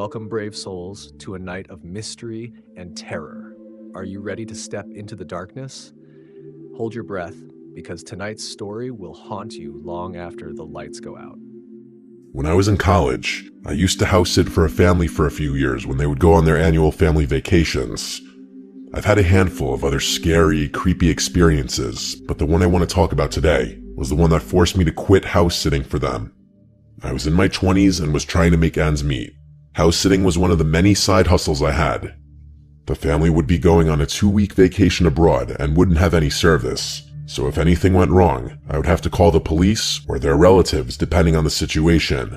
Welcome, brave souls, to a night of mystery and terror. Are you ready to step into the darkness? Hold your breath, because tonight's story will haunt you long after the lights go out. When I was in college, I used to house sit for a family for a few years when they would go on their annual family vacations. I've had a handful of other scary, creepy experiences, but the one I want to talk about today was the one that forced me to quit house sitting for them. I was in my 20s and was trying to make ends meet. House sitting was one of the many side hustles I had. The family would be going on a 2-week vacation abroad and wouldn't have any service, so if anything went wrong, I would have to call the police or their relatives depending on the situation.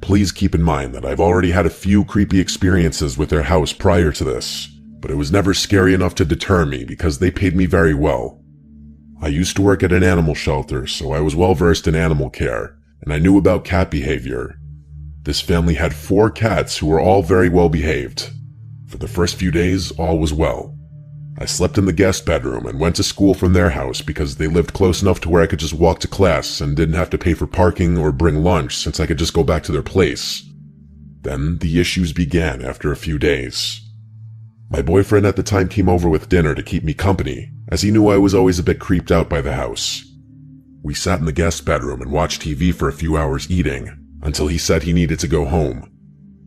Please keep in mind that I've already had a few creepy experiences with their house prior to this, but it was never scary enough to deter me because they paid me very well. I used to work at an animal shelter, so I was well versed in animal care, and I knew about cat behavior. This family had 4 cats who were all very well behaved. For the first few days, all was well. I slept in the guest bedroom and went to school from their house because they lived close enough to where I could just walk to class and didn't have to pay for parking or bring lunch since I could just go back to their place. Then the issues began after a few days. My boyfriend at the time came over with dinner to keep me company, as he knew I was always a bit creeped out by the house. We sat in the guest bedroom and watched TV for a few hours eating, until he said he needed to go home.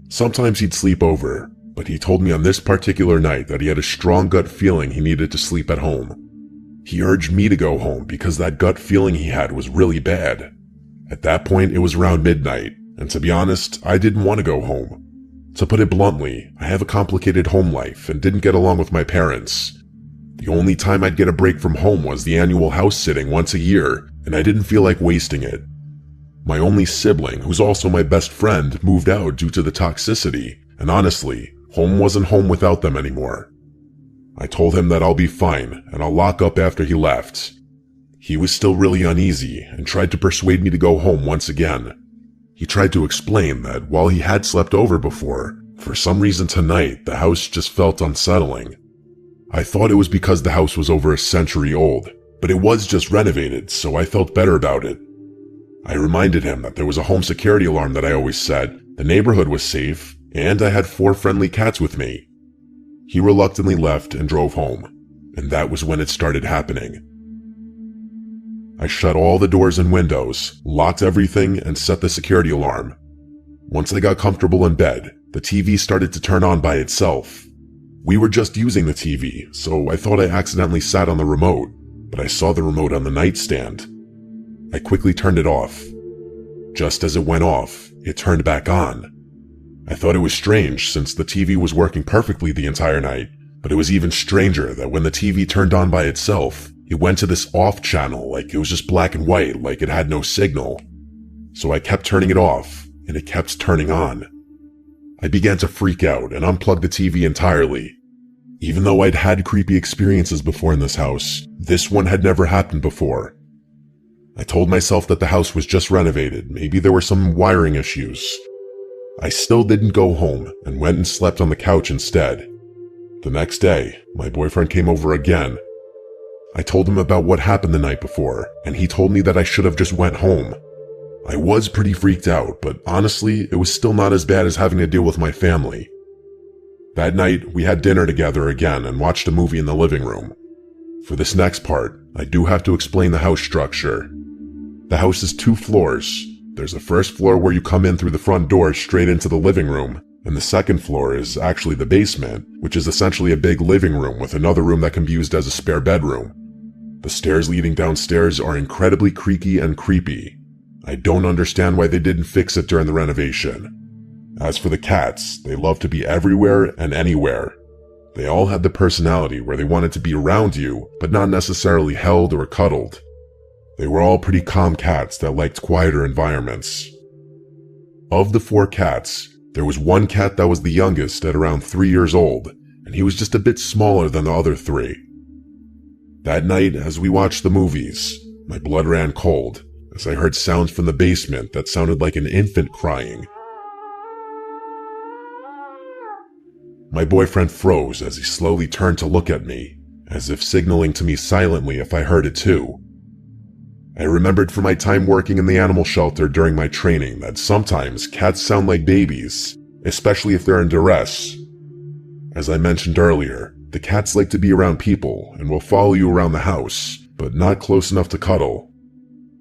Sometimes he'd sleep over, but he told me on this particular night that he had a strong gut feeling he needed to sleep at home. He urged me to go home because that gut feeling he had was really bad. At that point, it was around midnight, and to be honest, I didn't want to go home. To put it bluntly, I have a complicated home life and didn't get along with my parents. The only time I'd get a break from home was the annual house sitting once a year, and I didn't feel like wasting it. My only sibling, who's also my best friend, moved out due to the toxicity, and honestly, home wasn't home without them anymore. I told him that I'll be fine, and I'll lock up after he left. He was still really uneasy, and tried to persuade me to go home once again. He tried to explain that while he had slept over before, for some reason tonight the house just felt unsettling. I thought it was because the house was over a century old, but it was just renovated, so I felt better about it. I reminded him that there was a home security alarm that I always set, the neighborhood was safe, and I had 4 friendly cats with me. He reluctantly left and drove home, and that was when it started happening. I shut all the doors and windows, locked everything, and set the security alarm. Once I got comfortable in bed, the TV started to turn on by itself. We were just using the TV, so I thought I accidentally sat on the remote, but I saw the remote on the nightstand. I quickly turned it off. Just as it went off, it turned back on. I thought it was strange since the TV was working perfectly the entire night, but it was even stranger that when the TV turned on by itself, it went to this off channel like it was just black and white, like it had no signal. So I kept turning it off, and it kept turning on. I began to freak out and unplugged the TV entirely. Even though I'd had creepy experiences before in this house, this one had never happened before. I told myself that the house was just renovated, maybe there were some wiring issues. I still didn't go home and went and slept on the couch instead. The next day, my boyfriend came over again. I told him about what happened the night before, and he told me that I should have just went home. I was pretty freaked out, but honestly, it was still not as bad as having to deal with my family. That night, we had dinner together again and watched a movie in the living room. For this next part, I do have to explain the house structure. The house is 2 floors. There's a first floor where you come in through the front door straight into the living room, and the second floor is actually the basement, which is essentially a big living room with another room that can be used as a spare bedroom. The stairs leading downstairs are incredibly creaky and creepy. I don't understand why they didn't fix it during the renovation. As for the cats, they love to be everywhere and anywhere. They all had the personality where they wanted to be around you, but not necessarily held or cuddled. They were all pretty calm cats that liked quieter environments. Of the 4 cats, there was one cat that was the youngest at around 3 years old, and he was just a bit smaller than the other 3. That night, as we watched the movies, my blood ran cold as I heard sounds from the basement that sounded like an infant crying. My boyfriend froze as he slowly turned to look at me, as if signaling to me silently if I heard it too. I remembered from my time working in the animal shelter during my training that sometimes cats sound like babies, especially if they're in duress. As I mentioned earlier, the cats like to be around people and will follow you around the house, but not close enough to cuddle.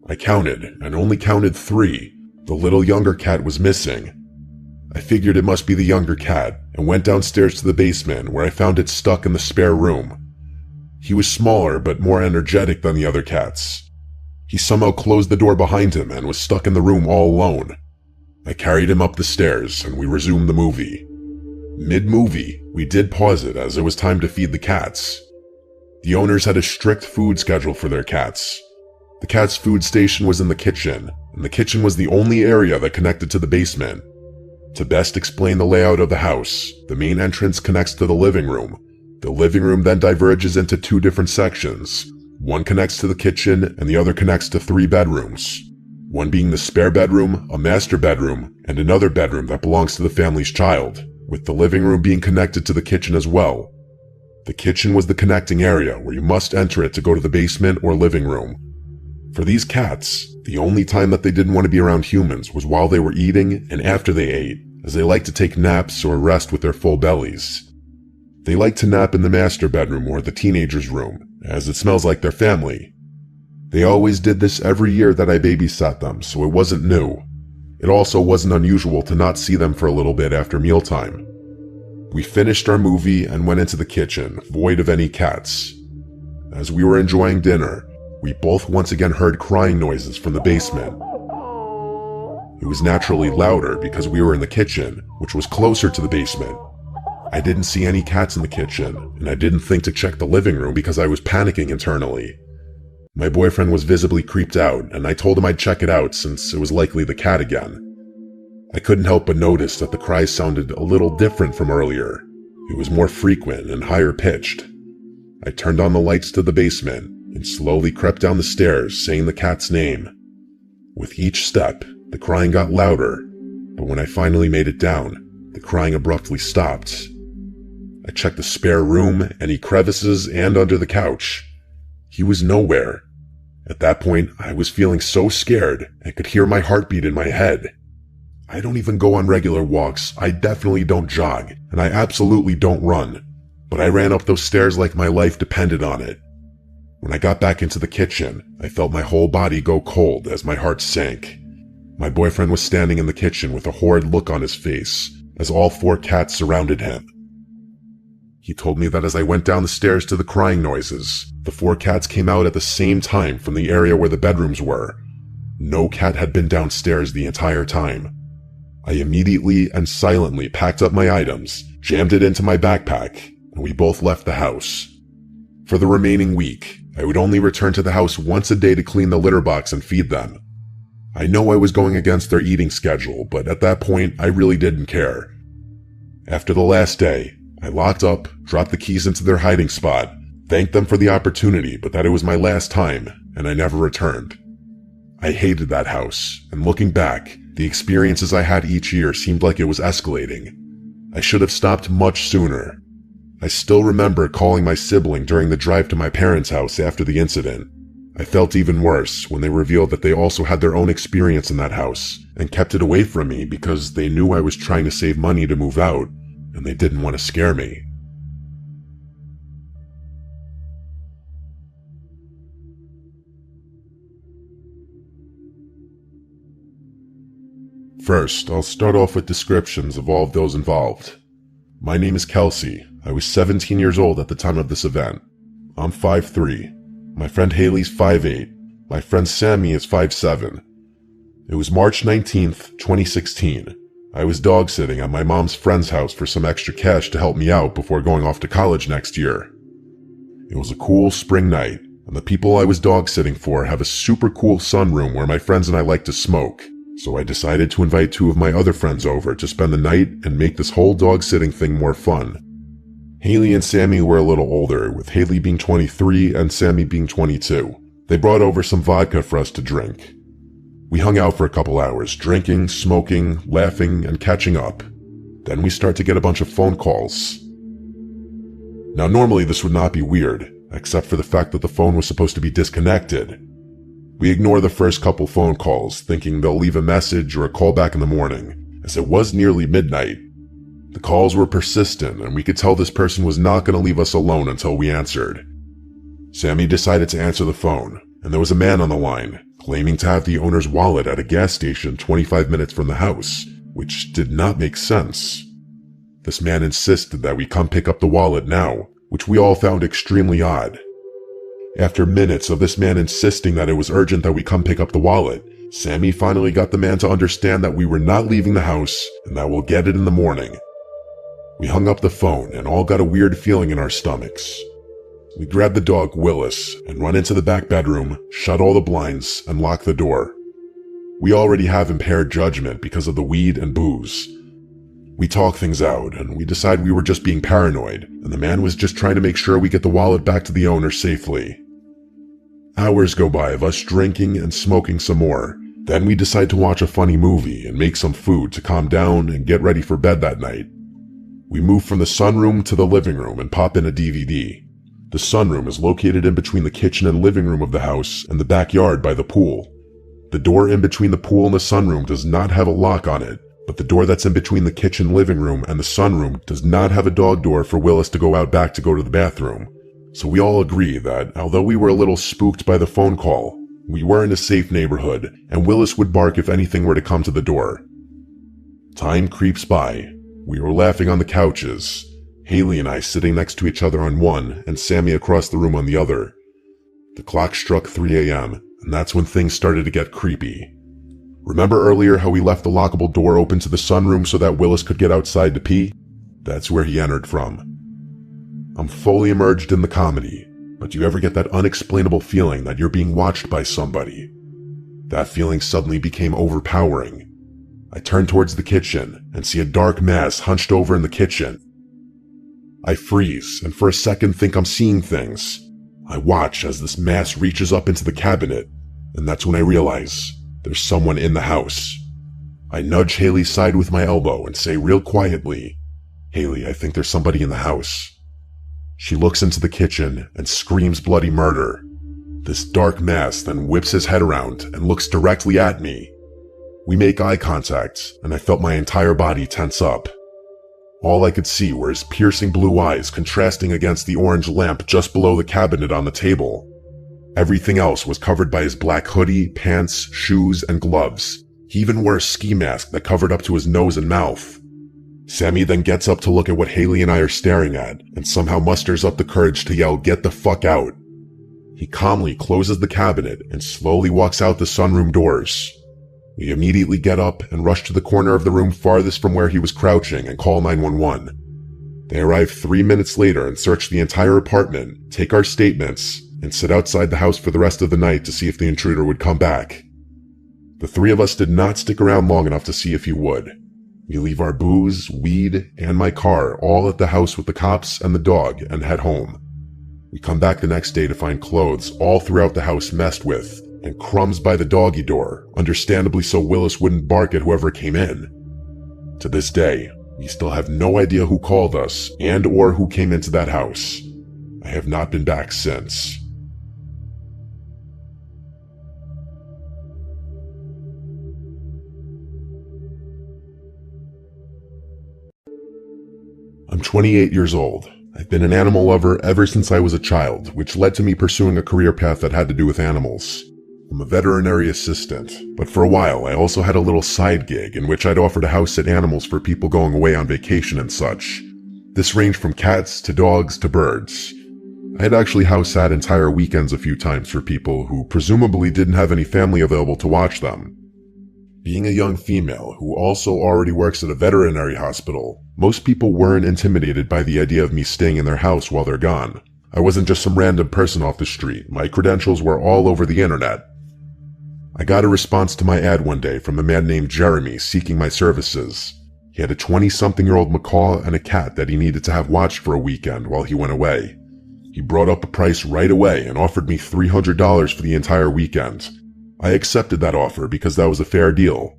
I counted, and only counted 3. The little younger cat was missing. I figured it must be the younger cat, and went downstairs to the basement where I found it stuck in the spare room. He was smaller but more energetic than the other cats. He somehow closed the door behind him and was stuck in the room all alone. I carried him up the stairs and we resumed the movie. Mid-movie, we did pause it as it was time to feed the cats. The owners had a strict food schedule for their cats. The cat's food station was in the kitchen, and the kitchen was the only area that connected to the basement. To best explain the layout of the house, the main entrance connects to the living room. The living room then diverges into 2 different sections. One connects to the kitchen and the other connects to 3 bedrooms. One being the spare bedroom, a master bedroom, and another bedroom that belongs to the family's child, with the living room being connected to the kitchen as well. The kitchen was the connecting area where you must enter it to go to the basement or living room. For these cats, the only time that they didn't want to be around humans was while they were eating and after they ate, as they like to take naps or rest with their full bellies. They like to nap in the master bedroom or the teenager's room, as it smells like their family. They always did this every year that I babysat them, so it wasn't new. It also wasn't unusual to not see them for a little bit after mealtime. We finished our movie and went into the kitchen, void of any cats. As we were enjoying dinner, we both once again heard crying noises from the basement. It was naturally louder because we were in the kitchen, which was closer to the basement. I didn't see any cats in the kitchen, and I didn't think to check the living room because I was panicking internally. My boyfriend was visibly creeped out, and I told him I'd check it out since it was likely the cat again. I couldn't help but notice that the cries sounded a little different from earlier. It was more frequent and higher pitched. I turned on the lights to the basement and slowly crept down the stairs saying the cat's name. With each step, the crying got louder, but when I finally made it down, the crying abruptly stopped. I checked the spare room, any crevices, and under the couch. He was nowhere. At that point, I was feeling so scared I could hear my heartbeat in my head. I don't even go on regular walks, I definitely don't jog, and I absolutely don't run, but I ran up those stairs like my life depended on it. When I got back into the kitchen, I felt my whole body go cold as my heart sank. My boyfriend was standing in the kitchen with a horrid look on his face, as all 4 cats surrounded him. He told me that as I went down the stairs to the crying noises, the 4 cats came out at the same time from the area where the bedrooms were. No cat had been downstairs the entire time. I immediately and silently packed up my items, jammed it into my backpack, and we both left the house. For the remaining week, I would only return to the house once a day to clean the litter box and feed them. I know I was going against their eating schedule, but at that point, I really didn't care. After the last day, I locked up, dropped the keys into their hiding spot, thanked them for the opportunity, but that it was my last time, and I never returned. I hated that house, and looking back, the experiences I had each year seemed like it was escalating. I should have stopped much sooner. I still remember calling my sibling during the drive to my parents' house after the incident. I felt even worse when they revealed that they also had their own experience in that house and kept it away from me because they knew I was trying to save money to move out, and they didn't want to scare me. First, I'll start off with descriptions of all of those involved. My name is Kelsey. I was 17 years old at the time of this event. I'm 5'3". My friend Haley's 5'8". My friend Sammy is 5'7". It was March 19th, 2016. I was dog sitting at my mom's friend's house for some extra cash to help me out before going off to college next year. It was a cool spring night, and the people I was dog sitting for have a super cool sunroom where my friends and I like to smoke. So I decided to invite 2 of my other friends over to spend the night and make this whole dog sitting thing more fun. Haley and Sammy were a little older, with Haley being 23 and Sammy being 22. They brought over some vodka for us to drink. We hung out for a couple hours, drinking, smoking, laughing, and catching up. Then we start to get a bunch of phone calls. Now normally this would not be weird, except for the fact that the phone was supposed to be disconnected. We ignore the first couple phone calls, thinking they'll leave a message or a call back in the morning, as it was nearly midnight, The calls were persistent, and we could tell this person was not going to leave us alone until we answered. Sammy decided to answer the phone, and there was a man on the line, claiming to have the owner's wallet at a gas station 25 minutes from the house, which did not make sense. This man insisted that we come pick up the wallet now, which we all found extremely odd. After minutes of this man insisting that it was urgent that we come pick up the wallet, Sammy finally got the man to understand that we were not leaving the house and that we'll get it in the morning. We hung up the phone and all got a weird feeling in our stomachs. We grabbed the dog Willis and run into the back bedroom, shut all the blinds, and locked the door. We already have impaired judgment because of the weed and booze. We talk things out, and we decide we were just being paranoid, and the man was just trying to make sure we get the wallet back to the owner safely. Hours go by of us drinking and smoking some more. Then we decide to watch a funny movie and make some food to calm down and get ready for bed that night. We move from the sunroom to the living room and pop in a DVD. The sunroom is located in between the kitchen and living room of the house and the backyard by the pool. The door in between the pool and the sunroom does not have a lock on it, but the door that's in between the kitchen living room and the sunroom does not have a dog door for Willis to go out back to go to the bathroom. So we all agree that, although we were a little spooked by the phone call, we were in a safe neighborhood, and Willis would bark if anything were to come to the door. Time creeps by. We were laughing on the couches, Haley and I sitting next to each other on one, and Sammy across the room on the other. The clock struck 3 a.m., and that's when things started to get creepy. Remember earlier how we left the lockable door open to the sunroom so that Willis could get outside to pee? That's where he entered from. I'm fully immersed in the comedy, but do you ever get that unexplainable feeling that you're being watched by somebody? That feeling suddenly became overpowering. I turn towards the kitchen and see a dark mass hunched over in the kitchen. I freeze and for a second think I'm seeing things. I watch as this mass reaches up into the cabinet, and that's when I realize there's someone in the house. I nudge Haley's side with my elbow and say real quietly, "Haley, I think there's somebody in the house." She looks into the kitchen and screams bloody murder. This dark mass then whips his head around and looks directly at me. We make eye contact, and I felt my entire body tense up. All I could see were his piercing blue eyes contrasting against the orange lamp just below the cabinet on the table. Everything else was covered by his black hoodie, pants, shoes, and gloves. He even wore a ski mask that covered up to his nose and mouth. Sammy then gets up to look at what Haley and I are staring at, and somehow musters up the courage to yell, "Get the fuck out." He calmly closes the cabinet and slowly walks out the sunroom doors. We immediately get up and rush to the corner of the room farthest from where he was crouching and call 911. They arrive 3 minutes later and search the entire apartment, take our statements, and sit outside the house for the rest of the night to see if the intruder would come back. The three of us did not stick around long enough to see if he would. We leave our booze, weed, and my car all at the house with the cops and the dog and head home. We come back the next day to find clothes all throughout the house messed with, and crumbs by the doggy door, understandably so Willis wouldn't bark at whoever came in. To this day, we still have no idea who called us and or who came into that house. I have not been back since. I'm 28 years old. I've been an animal lover ever since I was a child, which led to me pursuing a career path that had to do with animals. I'm a veterinary assistant, but for a while I also had a little side gig in which I'd offer to house sit animals for people going away on vacation and such. This ranged from cats to dogs to birds. I had actually house sat entire weekends a few times for people who presumably didn't have any family available to watch them. Being a young female who also already works at a veterinary hospital, most people weren't intimidated by the idea of me staying in their house while they're gone. I wasn't just some random person off the street. My credentials were all over the internet. I got a response to my ad one day from a man named Jeremy seeking my services. He had a 20-something-year-old macaw and a cat that he needed to have watched for a weekend while he went away. He brought up a price right away and offered me $300 for the entire weekend. I accepted that offer because that was a fair deal.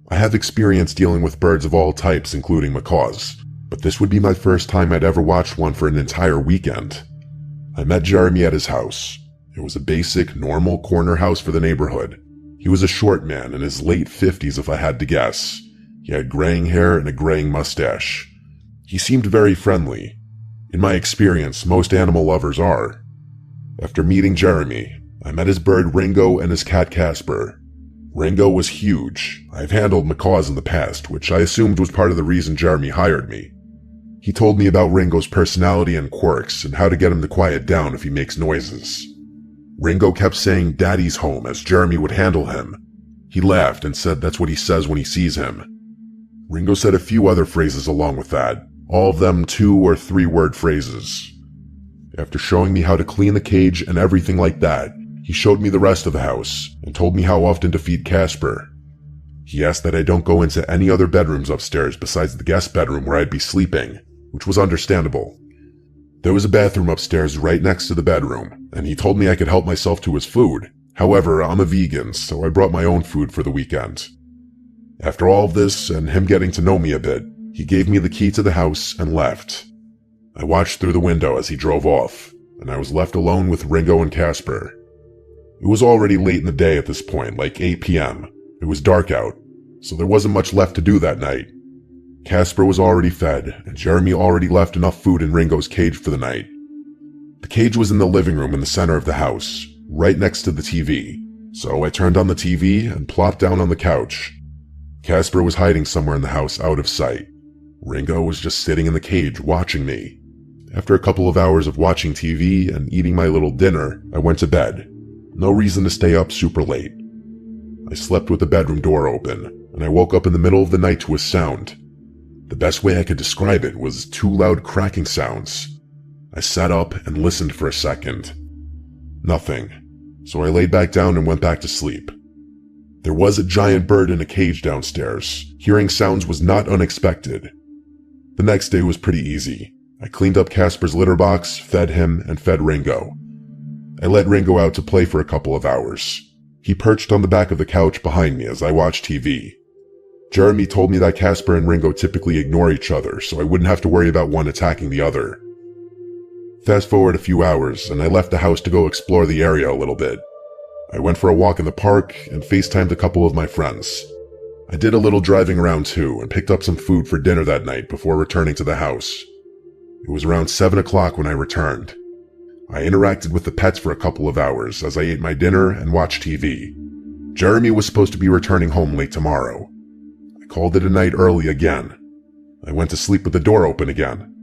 I have experience dealing with birds of all types, including macaws, but this would be my first time I'd ever watched one for an entire weekend. I met Jeremy at his house. It was a basic, normal corner house for the neighborhood. He was a short man in his late 50s if I had to guess. He had graying hair and a graying mustache. He seemed very friendly. In my experience, most animal lovers are. After meeting Jeremy, I met his bird Ringo and his cat Casper. Ringo was huge. I've handled macaws in the past, which I assumed was part of the reason Jeremy hired me. He told me about Ringo's personality and quirks and how to get him to quiet down if he makes noises. Ringo kept saying "Daddy's home" as Jeremy would handle him. He laughed and said that's what he says when he sees him. Ringo said a few other phrases along with that, all of them 2 or 3 word phrases. After showing me how to clean the cage and everything like that, he showed me the rest of the house and told me how often to feed Casper. He asked that I don't go into any other bedrooms upstairs besides the guest bedroom where I'd be sleeping, which was understandable. There was a bathroom upstairs right next to the bedroom, and he told me I could help myself to his food. However, I'm a vegan, so I brought my own food for the weekend. After all of this, and him getting to know me a bit, he gave me the key to the house and left. I watched through the window as he drove off, and I was left alone with Ringo and Casper. It was already late in the day at this point, like 8 p.m. It was dark out, so there wasn't much left to do that night. Casper was already fed, and Jeremy already left enough food in Ringo's cage for the night. The cage was in the living room in the center of the house, right next to the TV, so I turned on the TV and plopped down on the couch. Casper was hiding somewhere in the house out of sight. Ringo was just sitting in the cage watching me. After a couple of hours of watching TV and eating my little dinner, I went to bed. No reason to stay up super late. I slept with the bedroom door open, and I woke up in the middle of the night to a sound. The best way I could describe it was 2 loud cracking sounds. I sat up and listened for a second. Nothing, so I laid back down and went back to sleep. There was a giant bird in a cage downstairs. Hearing sounds was not unexpected. The next day was pretty easy. I cleaned up Casper's litter box, fed him, and fed Ringo. I let Ringo out to play for a couple of hours. He perched on the back of the couch behind me as I watched TV. Jeremy told me that Casper and Ringo typically ignore each other, so I wouldn't have to worry about one attacking the other. Fast forward a few hours, and I left the house to go explore the area a little bit. I went for a walk in the park and FaceTimed a couple of my friends. I did a little driving around too and picked up some food for dinner that night before returning to the house. It was around 7 o'clock when I returned. I interacted with the pets for a couple of hours as I ate my dinner and watched TV. Jeremy was supposed to be returning home late tomorrow. I called it a night early again. I went to sleep with the door open again.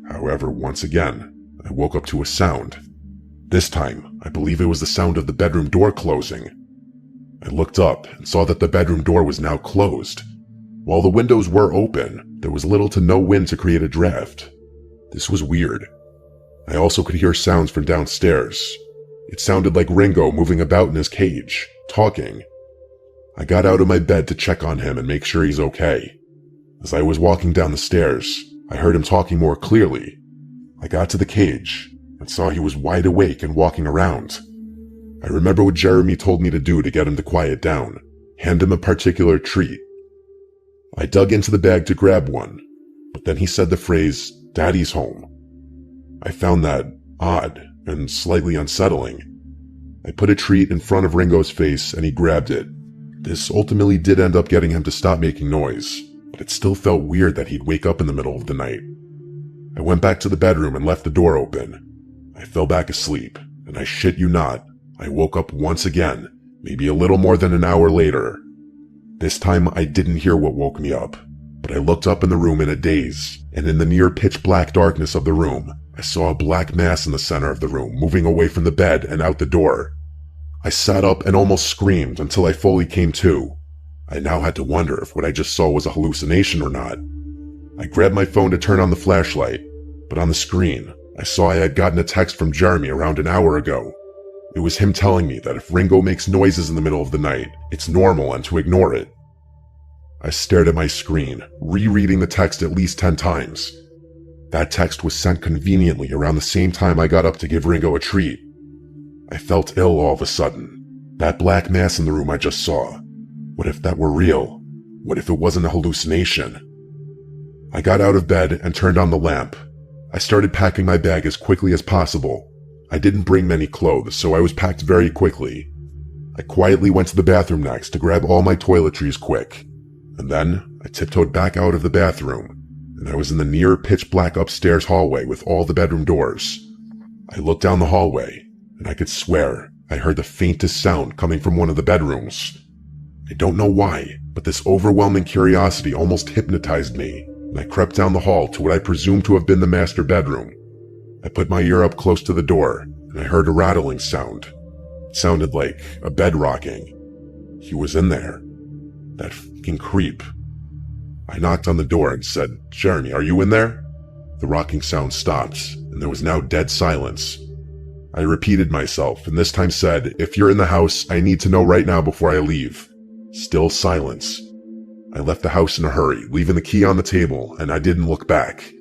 However, once again, I woke up to a sound. This time, I believe it was the sound of the bedroom door closing. I looked up and saw that the bedroom door was now closed. While the windows were open, there was little to no wind to create a draft. This was weird. I also could hear sounds from downstairs. It sounded like Ringo moving about in his cage, talking. I got out of my bed to check on him and make sure he's okay. As I was walking down the stairs, I heard him talking more clearly. I got to the cage and saw he was wide awake and walking around. I remember what Jeremy told me to do to get him to quiet down. Hand him a particular treat. I dug into the bag to grab one, but then he said the phrase, "Daddy's home." I found that odd and slightly unsettling. I put a treat in front of Ringo's face and he grabbed it. This ultimately did end up getting him to stop making noise, but it still felt weird that he'd wake up in the middle of the night. I went back to the bedroom and left the door open. I fell back asleep, and I shit you not, I woke up once again, maybe a little more than an hour later. This time I didn't hear what woke me up, but I looked up in the room in a daze, and in the near pitch black darkness of the room, I saw a black mass in the center of the room moving away from the bed and out the door. I sat up and almost screamed until I fully came to. I now had to wonder if what I just saw was a hallucination or not. I grabbed my phone to turn on the flashlight, but on the screen, I saw I had gotten a text from Jeremy around an hour ago. It was him telling me that if Ringo makes noises in the middle of the night, it's normal and to ignore it. I stared at my screen, rereading the text at least 10 times. That text was sent conveniently around the same time I got up to give Ringo a treat. I felt ill all of a sudden. That black mass in the room I just saw. What if that were real? What if it wasn't a hallucination? I got out of bed and turned on the lamp. I started packing my bag as quickly as possible. I didn't bring many clothes, so I was packed very quickly. I quietly went to the bathroom next to grab all my toiletries quick, and then I tiptoed back out of the bathroom and I was in the near pitch black upstairs hallway with all the bedroom doors. I looked down the hallway, and I could swear I heard the faintest sound coming from one of the bedrooms. I don't know why, but this overwhelming curiosity almost hypnotized me, and I crept down the hall to what I presumed to have been the master bedroom. I put my ear up close to the door, and I heard a rattling sound. It sounded like a bed rocking. He was in there. That fucking creep. I knocked on the door and said, "Jeremy, are you in there?" The rocking sound stopped, and there was now dead silence. I repeated myself, and this time said, "If you're in the house, I need to know right now before I leave." Still silence. I left the house in a hurry, leaving the key on the table, and I didn't look back.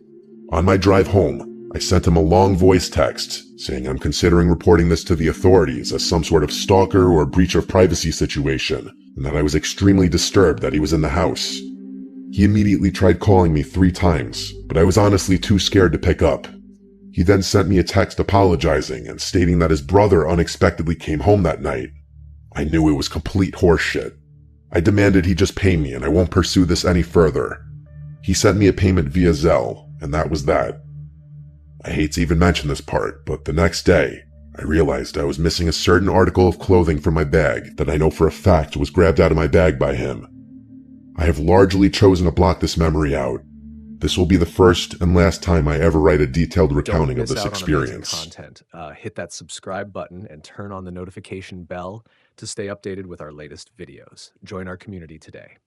On my drive home, I sent him a long voice text saying I'm considering reporting this to the authorities as some sort of stalker or breach of privacy situation, and that I was extremely disturbed that he was in the house. He immediately tried calling me 3 times, but I was honestly too scared to pick up. He then sent me a text apologizing and stating that his brother unexpectedly came home that night. I knew it was complete horseshit. I demanded he just pay me and I won't pursue this any further. He sent me a payment via Zelle, and that was that. I hate to even mention this part, but the next day, I realized I was missing a certain article of clothing from my bag that I know for a fact was grabbed out of my bag by him. I have largely chosen to block this memory out. This will be the first and last time I ever write a detailed recounting of this experience. Content. Hit that subscribe button and turn on the notification bell to stay updated with our latest videos. Join our community today.